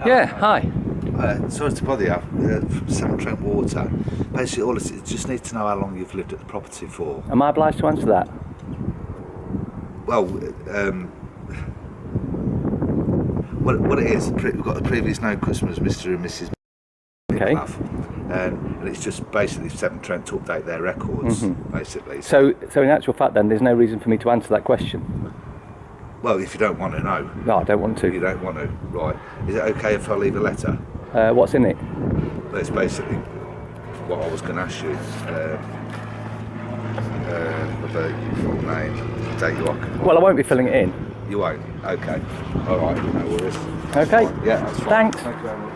Yeah, hi. Sorry to bother you. From Severn Trent Water. Basically, all it just need to know how long you've lived at the property for. Am I obliged to answer that? Well, what it is, we've got the previous known customers, Mr. and Mrs. Okay. And it's just basically Severn Trent to update their records, basically. So in actual fact, then, there's no reason for me to answer that question. Well, if you don't want to know. No, I don't want to. You don't want to, right. Is it okay if I leave a letter? What's in it? That's basically what I was going to ask you. With a full name, date you occupied. Well, I won't be filling it in. You won't? Okay. All right, no worries. Okay. Fine. Yeah, that's fine. Thanks. Thank you very much.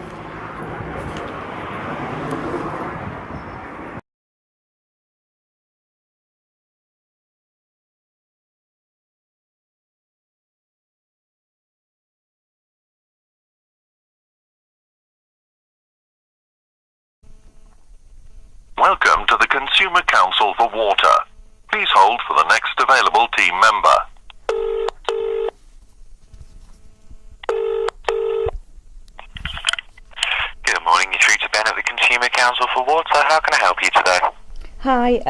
Welcome to the Consumer Council for Water. Please hold for the next available team member. Good morning, you're through to Ben at the Consumer Council for Water. How can I help you today? Hi,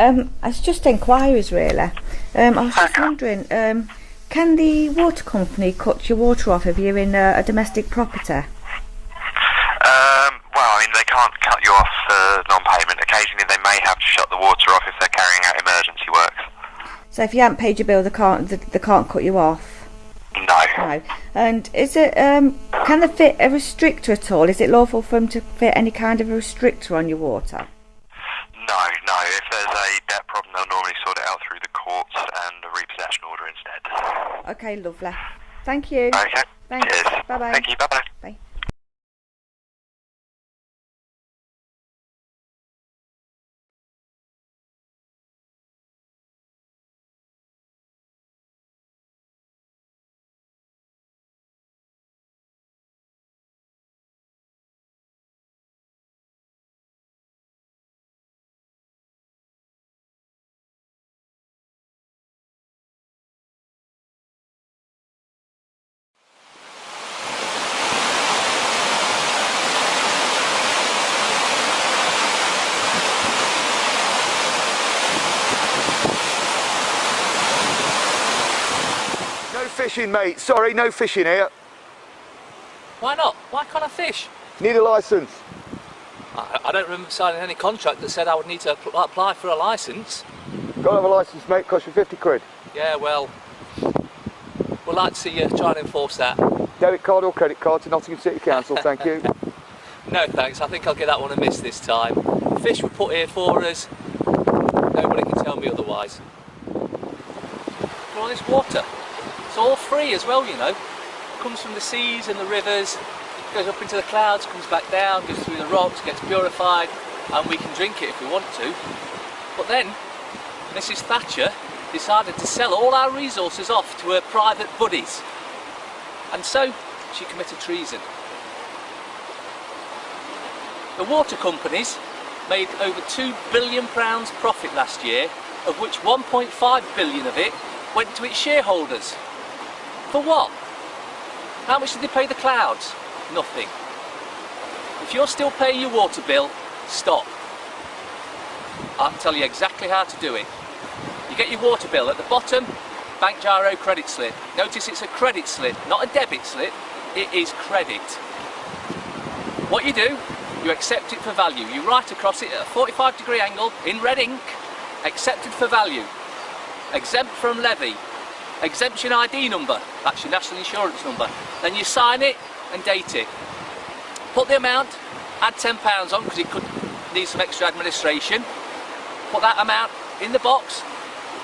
it's just inquiries really. I was just wondering, can the water company cut your water off if you're in a domestic property? Well, I mean, they can't cut you off for non-payment. Occasionally they may have to shut the water off if they're carrying out emergency works. So if you haven't paid your bill, they can't cut you off? No. No. And is it, can they fit a restrictor at all? Is it lawful for them to fit any kind of a restrictor on your water? No. If there's a debt problem, they'll normally sort it out through the courts and a repossession order instead. Okay, lovely. Thank you. Okay. Thanks. Cheers. Bye-bye. Thank you. Bye-bye. Bye. No fishing, mate. Sorry, no fishing here. Why not? Why can't I fish? Need a licence. I don't remember signing any contract that said I would need to apply for a licence. Got to have a licence, mate. Cost you 50 quid. Yeah, well, we'd like to see you try and enforce that. Debit card or credit card to Nottingham City Council, thank you. No thanks, I think I'll get that one a miss this time. Fish were put here for us. Nobody can tell me otherwise. All this water, it's all free as well, you know. It comes from the seas and the rivers, goes up into the clouds, comes back down, goes through the rocks, gets purified, and we can drink it if we want to. But then, Mrs. Thatcher decided to sell all our resources off to her private buddies. And so, she committed treason. The water companies made over £2 billion profit last year, of which 1.5 billion of it went to its shareholders. For what? How much did they pay the clouds? Nothing. If you're still paying your water bill, stop. I can tell you exactly how to do it. You get your water bill at the bottom, bank gyro credit slip. Notice it's a credit slip, not a debit slip. It is credit. What you do, you accept it for value. You write across it at a 45-degree angle in red ink, accepted for value. Exempt from levy. Exemption ID number, that's your national insurance number. Then you sign it and date it. Put the amount, add £10 on because it could need some extra administration. Put that amount in the box,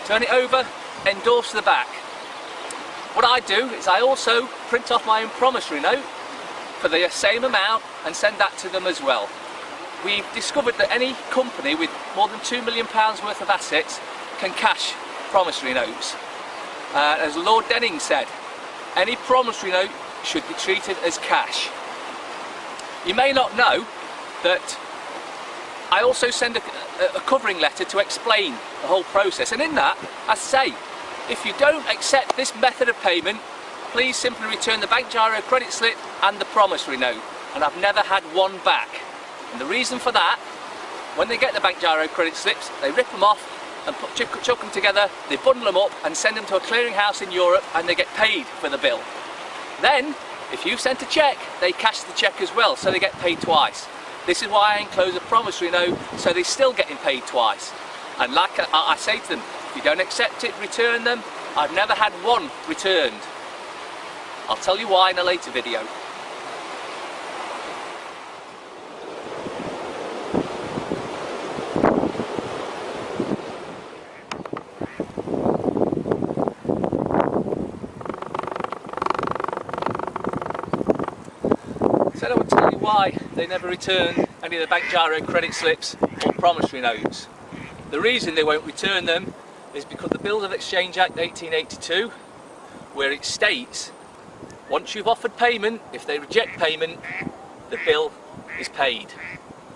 turn it over, endorse the back. What I do is I also print off my own promissory note for the same amount and send that to them as well. We've discovered that any company with more than £2 million worth of assets can cash promissory notes. As Lord Denning said, any promissory note should be treated as cash. You may not know that I also send a covering letter to explain the whole process, and in that I say, if you don't accept this method of payment, please simply return the bank giro credit slip and the promissory note, and I've never had one back. And the reason for that, when they get the bank giro credit slips, they rip them off and chuck them together, they bundle them up and send them to a clearinghouse in Europe, and they get paid for the bill. Then, if you've sent a cheque, they cash the cheque as well, so they get paid twice. This is why I enclose a promissory note, so they're still getting paid twice. And like I say to them, if you don't accept it, return them. I've never had one returned. I'll tell you why in a later video. Said I would tell you why they never return any of the bank giro credit slips or promissory notes. The reason they won't return them is because the Bills of Exchange Act 1882, where it states once you've offered payment, if they reject payment, the bill is paid.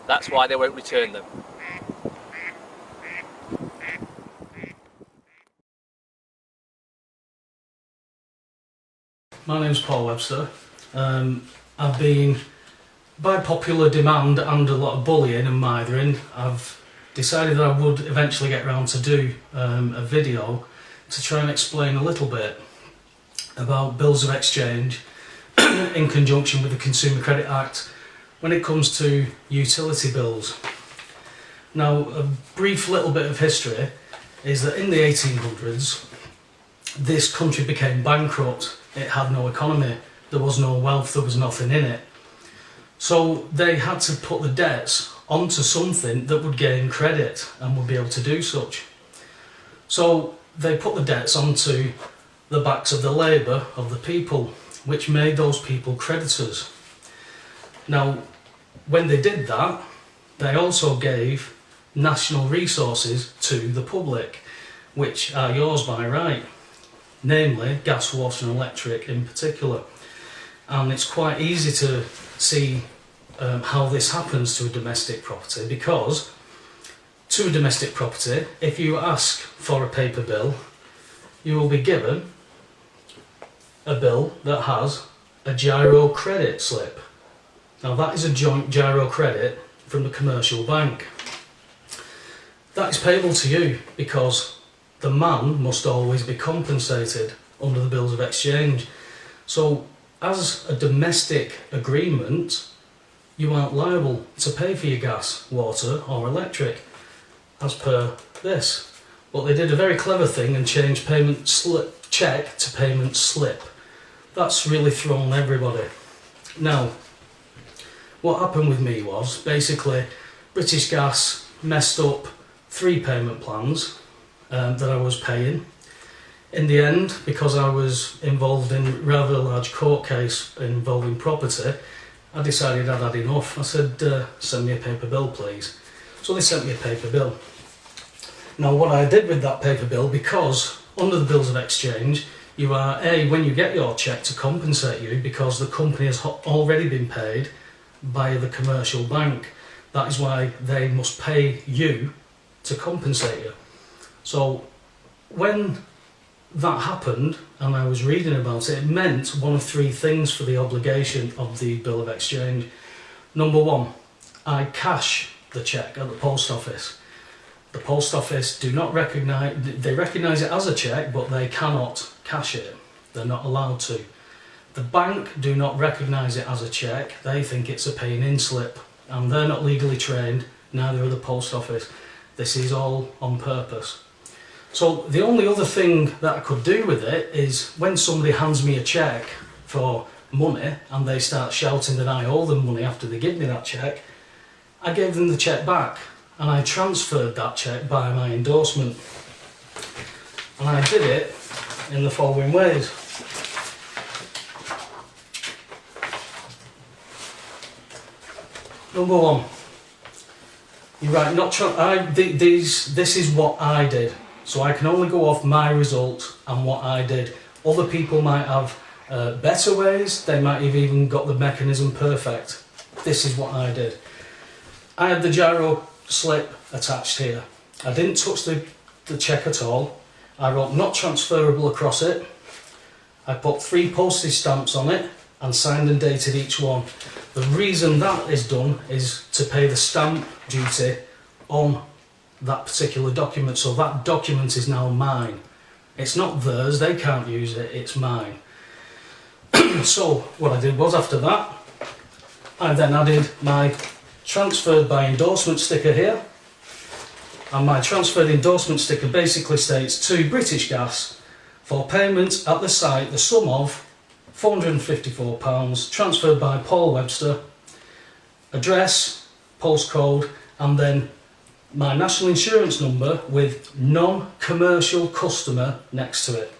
That's why they won't return them. My name's Paul Webster. I've been, by popular demand and a lot of bullying and mithering, I've decided that I would eventually get round to do a video to try and explain a little bit about bills of exchange in conjunction with the Consumer Credit Act when it comes to utility bills. Now, a brief little bit of history is that in the 1800s this country became bankrupt. It had no economy, there was no wealth, there was nothing in it. So they had to put the debts onto something that would gain credit and would be able to do such. So they put the debts onto the backs of the labour of the people, which made those people creditors. Now, when they did that, they also gave national resources to the public, which are yours by right, namely gas, water and electric in particular. And it's quite easy to see how this happens to a domestic property, because to a domestic property, if you ask for a paper bill, you will be given a bill that has a giro credit slip. Now that is a joint giro credit from the commercial bank. That is payable to you because the man must always be compensated under the bills of exchange. So as a domestic agreement, you aren't liable to pay for your gas, water or electric as per this. But they did a very clever thing and changed payment slip cheque to payment slip. That's really thrown everybody. Now, what happened with me was basically British Gas messed up 3 payment plans that I was paying. In the end, because I was involved in rather a large court case involving property, I decided I'd had enough. I said, send me a paper bill please. So they sent me a paper bill. Now what I did with that paper bill, because under the bills of exchange, you are when you get your cheque to compensate you because the company has already been paid by the commercial bank. That is why they must pay you to compensate you. So when that happened and I was reading about it, it meant one of 3 things for the obligation of the bill of exchange. Number 1, I cash the cheque at the post office. The post office do not recognise, they recognise it as a cheque, but they cannot cash it. They're not allowed to. The bank do not recognise it as a cheque, they think it's a paying-in slip, and they're not legally trained, neither are the post office. This is all on purpose. So the only other thing that I could do with it is when somebody hands me a cheque for money and they start shouting that I owe them money after they give me that cheque, I gave them the cheque back and I transferred that cheque by my endorsement. And I did it in the following ways. Number 1, you're right, this is what I did. So I can only go off my result and what I did. Other people might have better ways, they might have even got the mechanism perfect. This is what I did. I had the giro slip attached here. I didn't touch the cheque at all. I wrote not transferable across it. I put 3 postage stamps on it and signed and dated each one. The reason that is done is to pay the stamp duty on that particular document, so that document is now mine. It's not theirs, they can't use it, it's mine. So what I did was, after that, I then added my transferred by endorsement sticker here, and my transferred endorsement sticker basically states to British Gas for payment at the site the sum of £454 transferred by Paul Webster, address, postcode, and then my national insurance number with non-commercial customer next to it.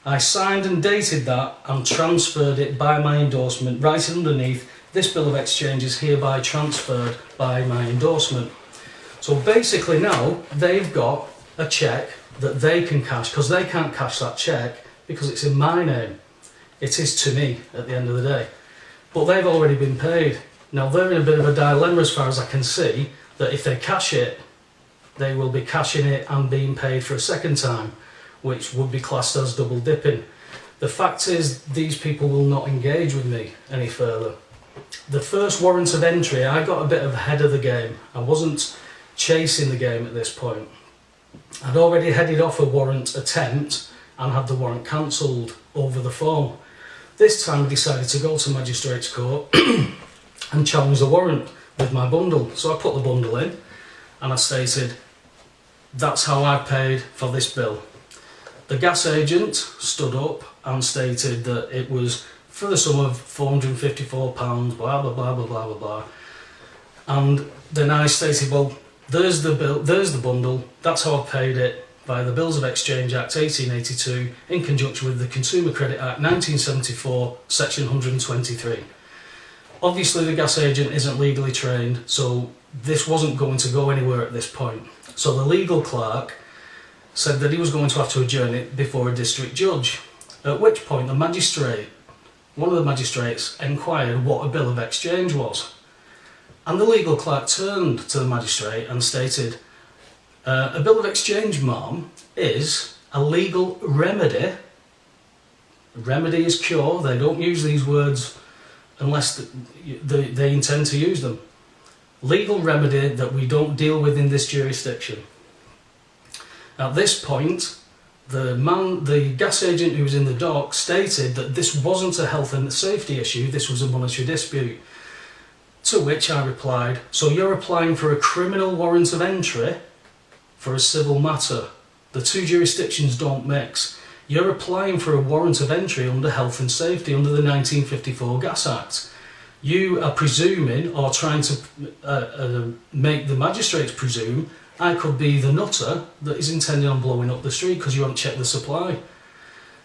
I signed and dated that and transferred it by my endorsement right underneath. This bill of exchange is hereby transferred by my endorsement. So basically now they've got a cheque that they can cash, because they can't cash that cheque because it's in my name. It is to me at the end of the day. But they've already been paid. Now they're in a bit of a dilemma as far as I can see, that if they cash it, they will be cashing it and being paid for a second time, which would be classed as double dipping. The fact is, these people will not engage with me any further. The first warrant of entry, I got a bit ahead of the game. I wasn't chasing the game at this point. I'd already headed off a warrant attempt and had the warrant cancelled over the phone. This time I decided to go to Magistrates Court and challenge the warrant with my bundle. So I put the bundle in and I stated, that's how I paid for this bill. The gas agent stood up and stated that it was for the sum of £454, blah blah blah blah blah blah blah. And then I stated, well, there's the bill, there's the bundle, that's how I paid it via the Bills of Exchange Act 1882 in conjunction with the Consumer Credit Act 1974, section 123. Obviously the gas agent isn't legally trained, so this wasn't going to go anywhere at this point. So the legal clerk said that he was going to have to adjourn it before a district judge, at which point the magistrate, one of the magistrates, inquired what a bill of exchange was. And the legal clerk turned to the magistrate and stated, a bill of exchange, ma'am, is a legal remedy. Remedy is cure. They don't use these words unless they intend to use them. Legal remedy that we don't deal with in this jurisdiction. At this point, the gas agent who was in the dock stated that this wasn't a health and safety issue, this was a monetary dispute. To which I replied, so you're applying for a criminal warrant of entry for a civil matter. The two jurisdictions don't mix. You're applying for a warrant of entry under health and safety under the 1954 Gas Act. You are presuming, or trying to make the magistrates presume, I could be the nutter that is intending on blowing up the street because you haven't checked the supply.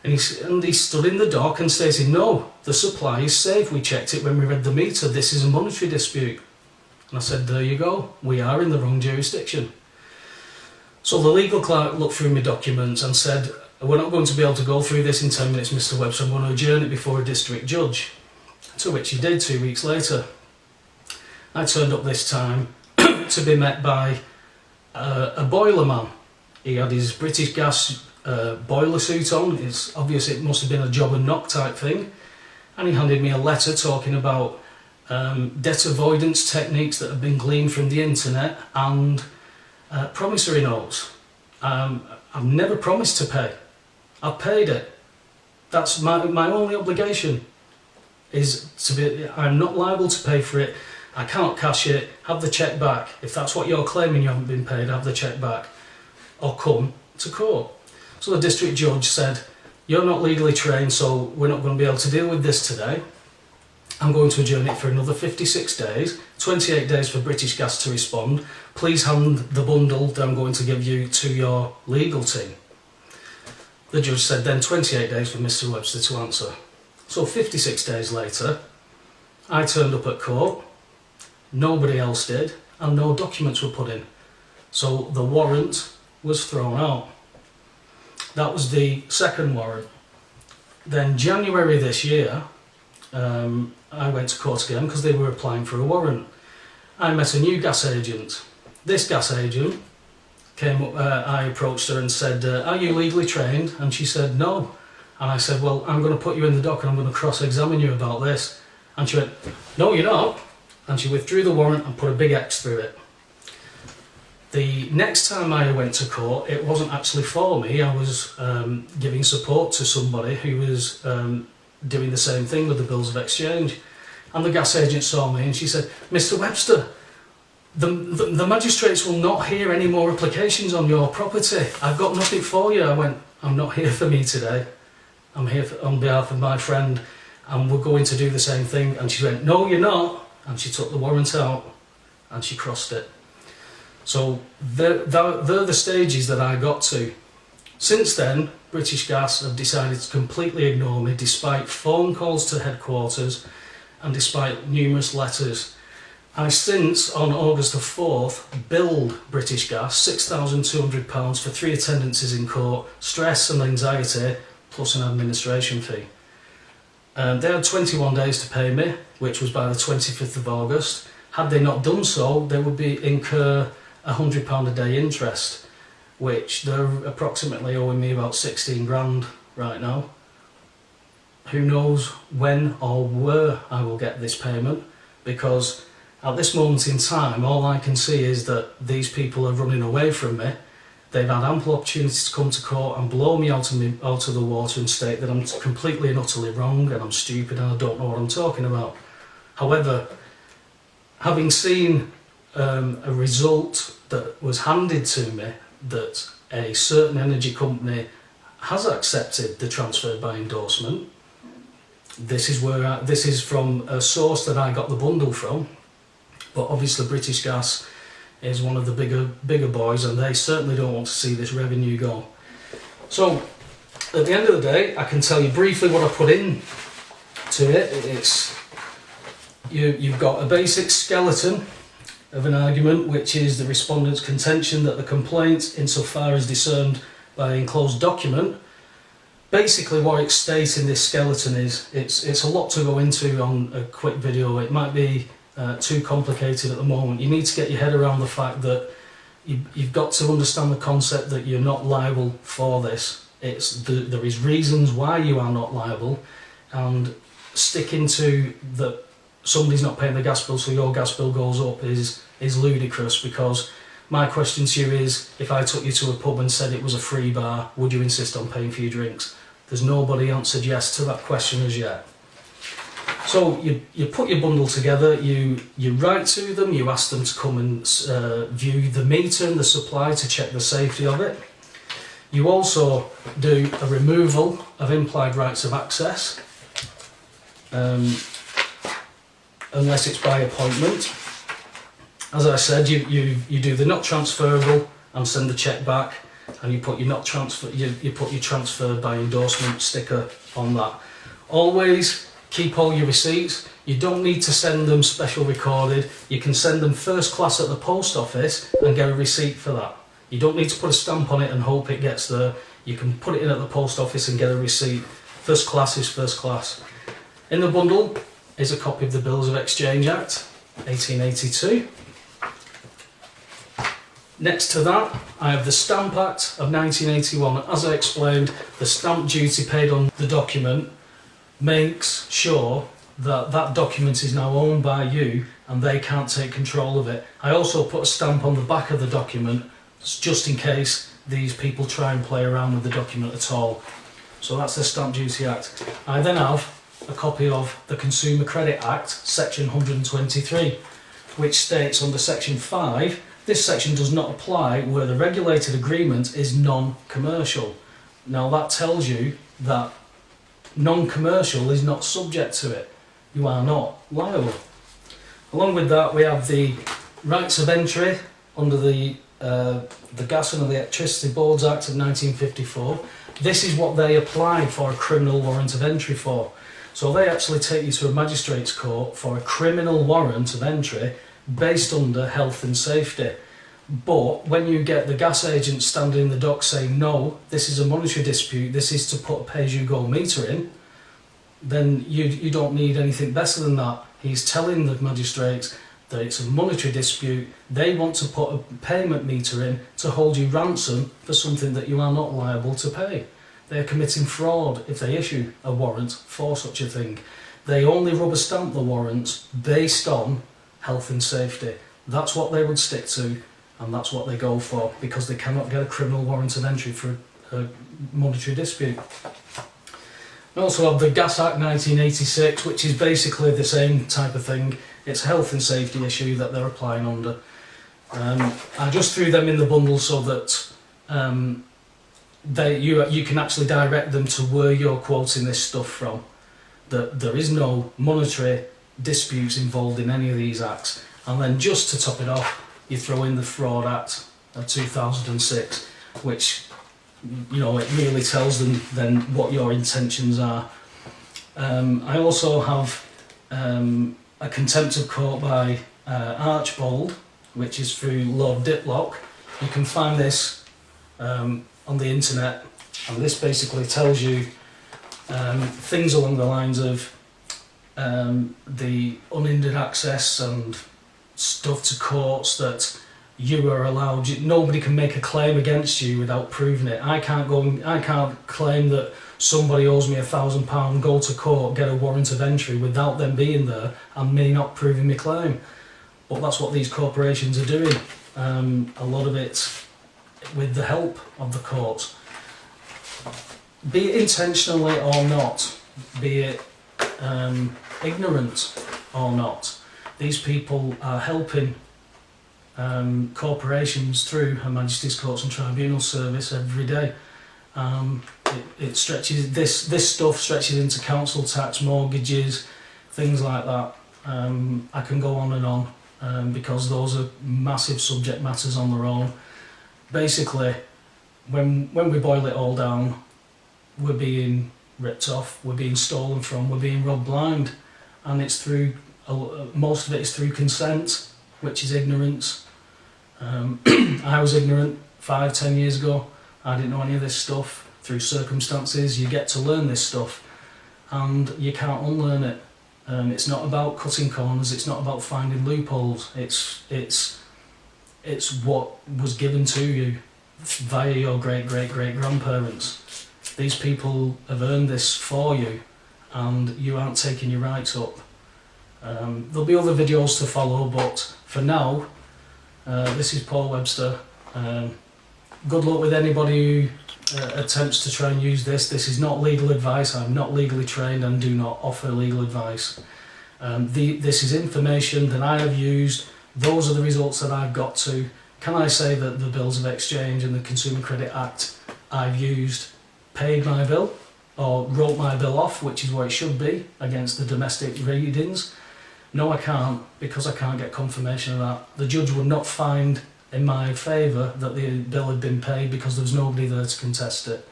And he stood in the dock and stated, no, the supply is safe, we checked it when we read the meter, this is a monetary dispute. And I said, there you go, we are in the wrong jurisdiction. So the legal clerk looked through my documents and said, we're not going to be able to go through this in 10 minutes, Mr. Webster, I'm going to adjourn it before a district judge. To which he did 2 weeks later. I turned up this time to be met by a boiler man. He had his British Gas boiler suit on. It's obvious it must have been a job and knock type thing. And he handed me a letter talking about debt avoidance techniques that have been gleaned from the internet and promissory notes. I've never promised to pay. I've paid it. That's my only obligation. Is to be, I'm not liable to pay for it, I can't cash it, have the cheque back. If that's what you're claiming you haven't been paid, have the cheque back. Or come to court. So the district judge said, you're not legally trained, so we're not going to be able to deal with this today. I'm going to adjourn it for another 56 days, 28 days for British Gas to respond. Please hand the bundle that I'm going to give you to your legal team. The judge said then 28 days for Mr. Webster to answer. So 56 days later, I turned up at court, nobody else did, and no documents were put in. So the warrant was thrown out. That was the second warrant. Then January this year, I went to court again because they were applying for a warrant. I met a new gas agent. This gas agent came up, I approached her and said, are you legally trained? And she said, no, And I said, well, I'm going to put you in the dock and I'm going to cross-examine you about this. And she went, no, you're not. And she withdrew the warrant and put a big X through it. The next time I went to court, it wasn't actually for me. I was giving support to somebody who was doing the same thing with the bills of exchange. And the gas agent saw me and she said, Mr. Webster, the magistrates will not hear any more applications on your property. I've got nothing for you. I went, I'm not here for me today. I'm here on behalf of my friend and we're going to do the same thing. And she went, no, you're not. And she took the warrant out and she crossed it. So they're the stages that I got to. Since then, British Gas have decided to completely ignore me despite phone calls to headquarters and despite numerous letters. I since, on August the 4th, billed British Gas £6,200 for 3 attendances in court, stress and anxiety, plus an administration fee. They had 21 days to pay me, which was by the 25th of August. Had they not done so, they would incur £100 a day interest, which they're approximately owing me about 16 grand right now. Who knows when or where I will get this payment, because at this moment in time all I can see is that these people are running away from me. They've had ample opportunities to come to court and blow me out of the water and state that I'm completely and utterly wrong and I'm stupid and I don't know what I'm talking about. However, having seen a result that was handed to me, that a certain energy company has accepted the transfer by endorsement. This is from a source that I got the bundle from, but obviously British Gas is one of the bigger boys and they certainly don't want to see this revenue go. So at the end of the day, I can tell you briefly what I put in to it. It's you've got a basic skeleton of an argument, which is the respondent's contention that the complaint, insofar as discerned by the enclosed document, basically what it states in this skeleton is, it's a lot to go into on a quick video. It might be too complicated at the moment. You need to get your head around the fact that you've got to understand the concept that you're not liable for this. There is reasons why you are not liable, and sticking to that somebody's not paying the gas bill so your gas bill goes up is ludicrous, because my question to you is, if I took you to a pub and said it was a free bar, would you insist on paying for your drinks? There's nobody answered yes to that question as yet. So you put your bundle together, you write to them, you ask them to come and view the meter and the supply to check the safety of it. You also do a removal of implied rights of access, unless it's by appointment. As I said, you do the not transferable and send the cheque back, and you put your not transfer you put your transfer by endorsement sticker on that. Always keep all your receipts. You don't need to send them special recorded. You can send them first class at the post office and get a receipt for that. You don't need to put a stamp on it and hope it gets there. You can put it in at the post office and get a receipt. First class is first class. In the bundle is a copy of the Bills of Exchange Act 1882. Next to that, I have the Stamp Act of 1981. As I explained, the stamp duty paid on the document makes sure that that document is now owned by you and they can't take control of it. I also put a stamp on the back of the document just in case these people try and play around with the document at all. So that's the Stamp Duty Act. I then have a copy of the Consumer Credit Act, section 123, which states under section 5, this section does not apply where the regulated agreement is non-commercial. Now that tells you that non-commercial is not subject to it. You are not liable. Along with that, we have the rights of entry under the Gas and Electricity Boards Act of 1954. This is what they applied for a criminal warrant of entry for. So they actually take you to a magistrate's court for a criminal warrant of entry based under health and safety. But when you get the gas agent standing in the dock saying, no, this is a monetary dispute, this is to put a pay-as-you-go meter in, then you don't need anything better than that. He's telling the magistrates that it's a monetary dispute. They want to put a payment meter in to hold you ransom for something that you are not liable to pay. They're committing fraud if they issue a warrant for such a thing. They only rubber stamp the warrants based on health and safety. That's what they would stick to, and that's what they go for, because they cannot get a criminal warrant of entry for a monetary dispute. We also have the Gas Act 1986, which is basically the same type of thing. It's a health and safety issue that they're applying under. I just threw them in the bundle so that you can actually direct them to where you're quoting this stuff from. That there is no monetary disputes involved in any of these acts. And then just to top it off, you throw in the Fraud Act of 2006, which, you know, it really tells them then what your intentions are. I also have a contempt of court by Archbold, which is through Lord Diplock. You can find this on the internet, and this basically tells you things along the lines of the unhindered access and stuff to courts that you are allowed. Nobody can make a claim against you without proving it. I can't claim that somebody owes me £1,000, go to court, get a warrant of entry without them being there and me not proving my claim. But that's what these corporations are doing. A lot of it with the help of the courts. Be it intentionally or not, be it ignorant or not, these people are helping corporations through Her Majesty's Courts and Tribunal Service every day. It stretches, this stuff stretches into council tax, mortgages, things like that. I can go on and on because those are massive subject matters on their own. Basically, when we boil it all down, we're being ripped off, we're being stolen from, we're being robbed blind, and it's through, most of it is through consent, which is ignorance. I was ignorant 5-10 years ago. I didn't know any of this stuff. Through circumstances, you get to learn this stuff, and you can't unlearn it. It's not about cutting corners. It's not about finding loopholes. It's what was given to you via your great-great-great-grandparents. These people have earned this for you, and you aren't taking your rights up. There'll be other videos to follow, but for now, this is Paul Webster. Good luck with anybody who attempts to try and use this. This is not legal advice. I'm not legally trained and do not offer legal advice. This is information that I have used. Those are the results that I've got to. Can I say that the Bills of Exchange and the Consumer Credit Act I've used paid my bill or wrote my bill off, which is what it should be, against the domestic readings? No, I can't, because I can't get confirmation of that. The judge would not find in my favour that the bill had been paid because there was nobody there to contest it.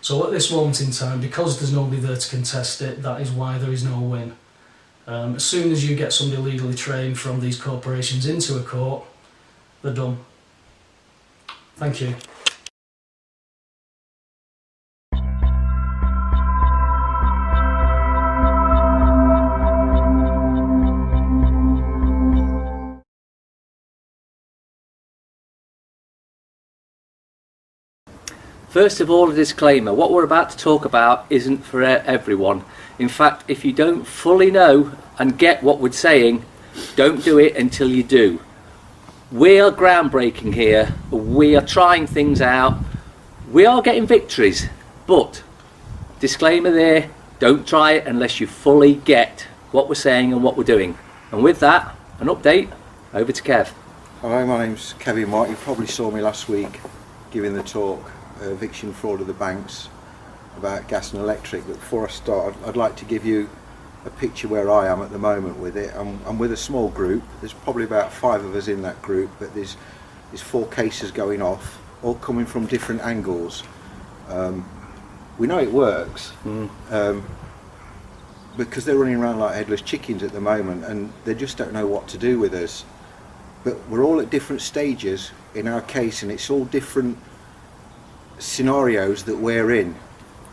So at this moment in time, because there's nobody there to contest it, that is why there is no win. As soon as you get somebody legally trained from these corporations into a court, they're done. Thank you. First of all, a disclaimer. What we're about to talk about isn't for everyone. In fact, if you don't fully know and get what we're saying, don't do it until you do. We are groundbreaking here. We are trying things out. We are getting victories. But, disclaimer there, don't try it unless you fully get what we're saying and what we're doing. And with that, an update, over to Kev. Hello, my name's Kevin White. You probably saw me last week giving the talk, Eviction Fraud of the Banks, about gas and electric. But before I start, I'd like to give you a picture where I am at the moment with it. I'm with a small group. There's probably about 5 of us in that group, but there's 4 cases going off, all coming from different angles. We know it works because they're running around like headless chickens at the moment, and they just don't know what to do with us. But we're all at different stages in our case, and it's all different scenarios that we're in.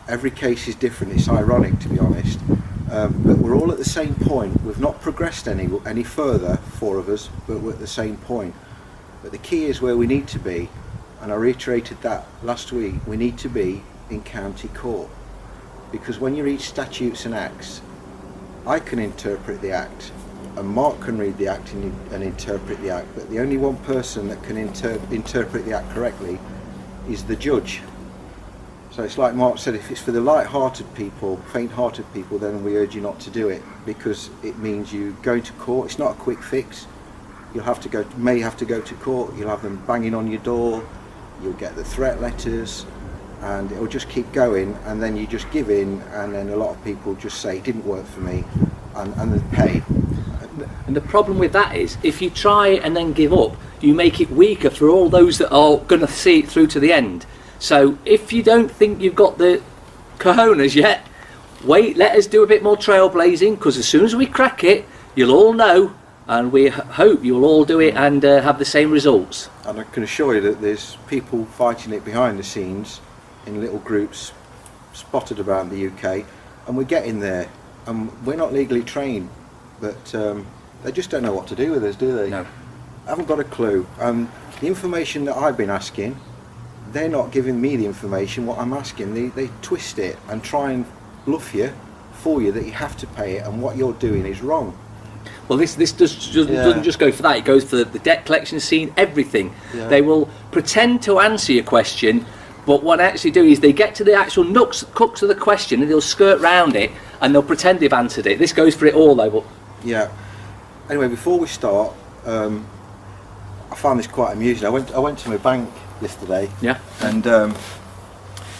Every case is different. It's ironic, to be honest, but we're all at the same point. We've not progressed any further, 4 of us, but we're at the same point. But the key is where we need to be, and I reiterated that last week. We need to be in county court, because when you read statutes and acts, I can interpret the act and Mark can read the act and interpret the act, but the only one person that can interpret the act correctly is the judge. So it's like Mark said, if it's for the light-hearted people, faint-hearted people, then we urge you not to do it, because it means you go to court. It's not a quick fix. You'll have to go, may have to go to court. You'll have them banging on your door. You'll get the threat letters, and it'll just keep going. And then you just give in, and then a lot of people just say it didn't work for me, and they pay. And the problem with that is, if you try and then give up, you make it weaker for all those that are going to see it through to the end. So if you don't think you've got the cojones yet, wait, let us do a bit more trailblazing, because as soon as we crack it, you'll all know, and we hope you'll all do it and have the same results. And I can assure you that there's people fighting it behind the scenes in little groups spotted about the UK, and we're getting there. And we're not legally trained, but they just don't know what to do with us, do they? No. I haven't got a clue. The information that I've been asking, they're not giving me the information what I'm asking. They twist it and try and bluff you, for you, that you have to pay it, and what you're doing is wrong. Well, this doesn't just go for that. It goes for the debt collection scene, everything. Yeah. They will pretend to answer your question, but what they actually do is they get to the actual crux of the question, and they'll skirt round it, and they'll pretend they've answered it. This goes for it all, though. But Yeah. Anyway, before we start, I found this quite amusing. I went to my bank yesterday. yeah, And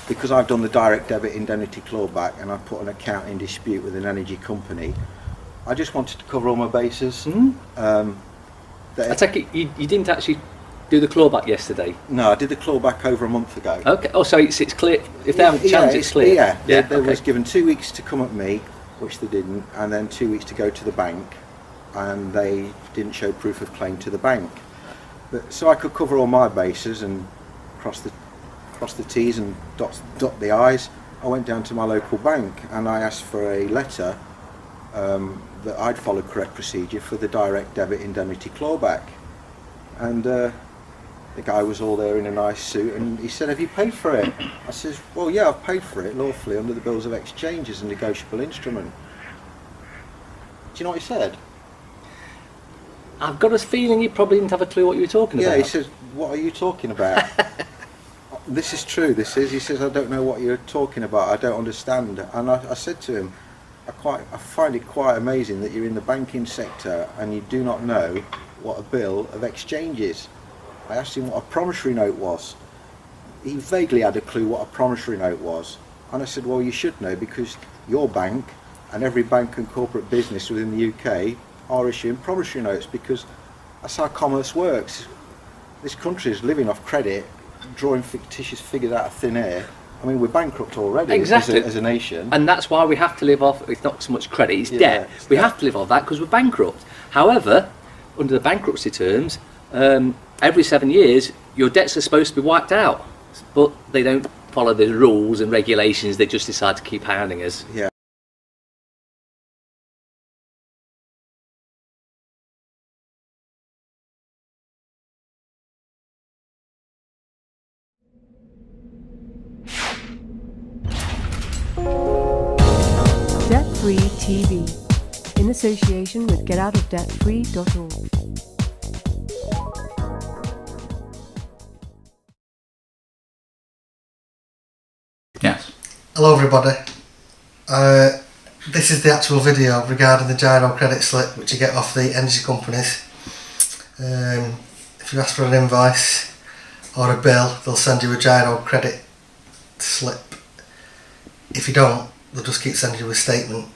because I've done the direct debit indemnity clawback and I put an account in dispute with an energy company, I just wanted to cover all my bases. I take it you didn't actually do the clawback yesterday. No, I did the clawback over a month ago. Okay. Oh, so it's clear. If they haven't challenged, it's clear. Yeah, they okay. was given 2 weeks to come at me, which they didn't, and then 2 weeks to go to the bank, and they didn't show proof of claim to the bank. But, so I could cover all my bases and cross the T's and dot the I's. I went down to my local bank and I asked for a letter that I'd followed correct procedure for the direct debit indemnity clawback. And the guy was all there in a nice suit, and he said, "Have you paid for it?" I says, "Well, yeah, I've paid for it lawfully under the bills of exchange as a negotiable instrument." Do you know what he said? I've got a feeling you probably didn't have a clue what you were talking about. Yeah, he says, "What are you talking about?" This is true, this is. He says, "I don't know what you're talking about, I don't understand." And I said to him, I find it quite amazing that you're in the banking sector and you do not know what a bill of exchange is. I asked him what a promissory note was. He vaguely had a clue what a promissory note was. And I said, "Well, you should know, because your bank and every bank and corporate business within the UK are issuing promissory notes, because that's how commerce works. This country is living off credit, drawing fictitious figures out of thin air. I mean, we're bankrupt already Exactly. as a nation." And that's why we have to live off, it's not so much credit, it's Yeah, debt. it's We debt. have to live off that because we're bankrupt. However, under the bankruptcy terms, every 7 years, your debts are supposed to be wiped out. But they don't follow the rules and regulations, they just decide to keep hounding us. Yeah. Debt Free TV, in association with GetOutOfDebtFree.org. Yes. Hello everybody. This is the actual video regarding the gyro credit slip which you get off the energy companies. If you ask for an invoice or a bill, they'll send you a gyro credit slip. If you don't, they'll just keep sending you a statement.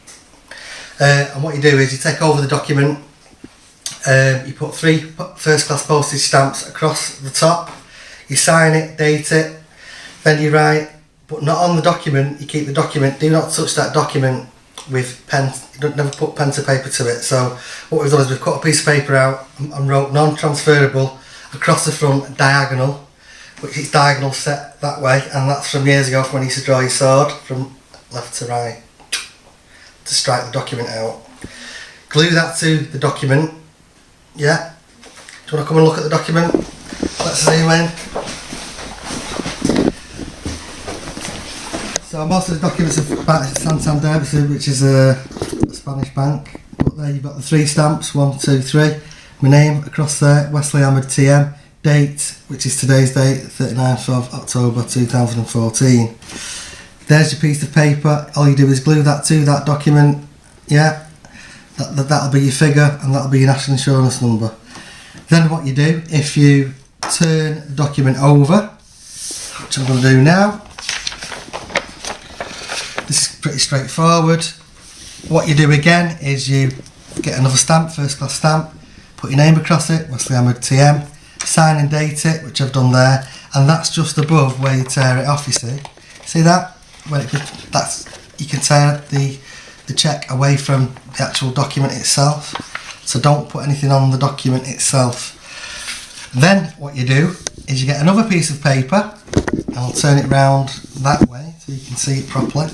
And what you do is you take over the document, you put 3 first class postage stamps across the top, you sign it, date it, then you write, but not on the document, you keep the document, do not touch that document with pen, you don't never put pen to paper to it. So what we've done is we've cut a piece of paper out and wrote non-transferable across the front diagonal, which is diagonal set that way, and that's from years ago from when you used to draw your sword from left to right to strike the document out. Glue that to the document, yeah? Do you want to come and look at the document? Let's zoom in. So most of the documents are about Santander, which is a Spanish bank. But there you've got the 3 stamps, 1, 2, 3. My name across there, Wesley Ahmed TM. Date, which is today's date, 39th of October 2014. There's your piece of paper. All you do is glue that to that document. Yeah, that'll be your figure and that'll be your national insurance number. Then what you do, if you turn the document over, which I'm going to do now, this is pretty straightforward. What you do again is you get another stamp, first class stamp, put your name across it, Wesley Ahmed TM, sign and date it, which I've done there, and that's just above where you tear it off, you see that? When you can tear the cheque away from the actual document itself, so don't put anything on the document itself. Then what you do is you get another piece of paper, and I'll turn it round that way so you can see it properly,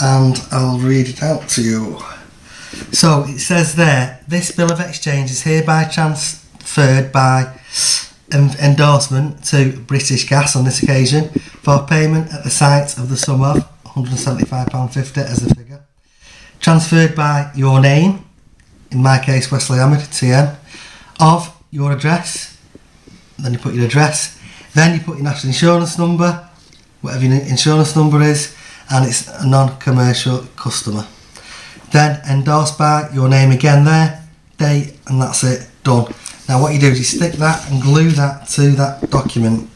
and I'll read it out to you. So it says there, this bill of exchange is hereby transferred by endorsement to British Gas on this occasion for payment at the site of the sum of £175.50 as a figure. Transferred by your name, in my case Wesley Ahmed TM, of your address, then you put your address, then you put your national insurance number, whatever your insurance number is, and it's a non-commercial customer. Then endorsed by your name again there, date, and that's it, done. Now what you do is you stick that and glue that to that document,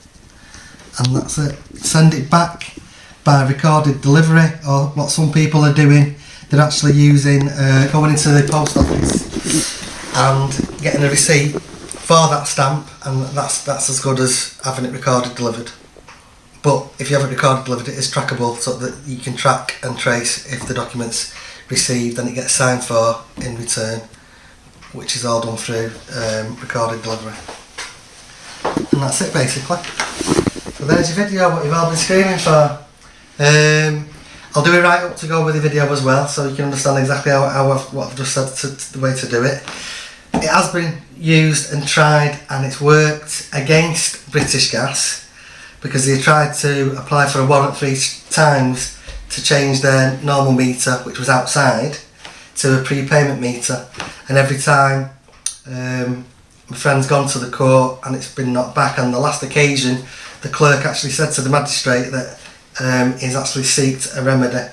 and that's it. Send it back by recorded delivery, or what some people are doing, they're actually using, going into the post office and getting a receipt for that stamp, and that's as good as having it recorded delivered. But if you haven't recorded delivered, it is trackable, so that you can track and trace if the document's received and it gets signed for in return, which is all done through recorded delivery. And that's it basically. So there's your video, what you've all been screaming for. I'll do it right up to go with the video as well, so you can understand exactly what I've just said, the way to do it. It has been used and tried, and it's worked against British Gas because they tried to apply for a warrant 3 times to change their normal meter, which was outside, to a prepayment meter, and every time my friend's gone to the court and it's been knocked back. On the last occasion, the clerk actually said to the magistrate that he's actually sought a remedy,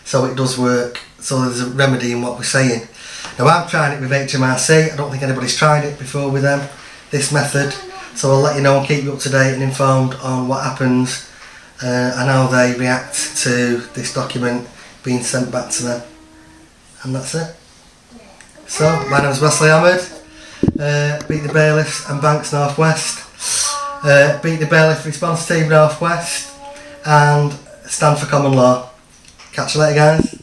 so it does work. So there's a remedy in what we're saying. Now I'm trying it with HMRC. I don't think anybody's tried it before with them, this method, so I'll let you know and keep you up to date and informed on what happens and how they react to this document being sent back to them. And that's it. So my name is Wesley Ahmed, Beat the Bailiffs and Banks North West, Beat the Bailiff Response Team North West, and stand for common law. Catch you later guys.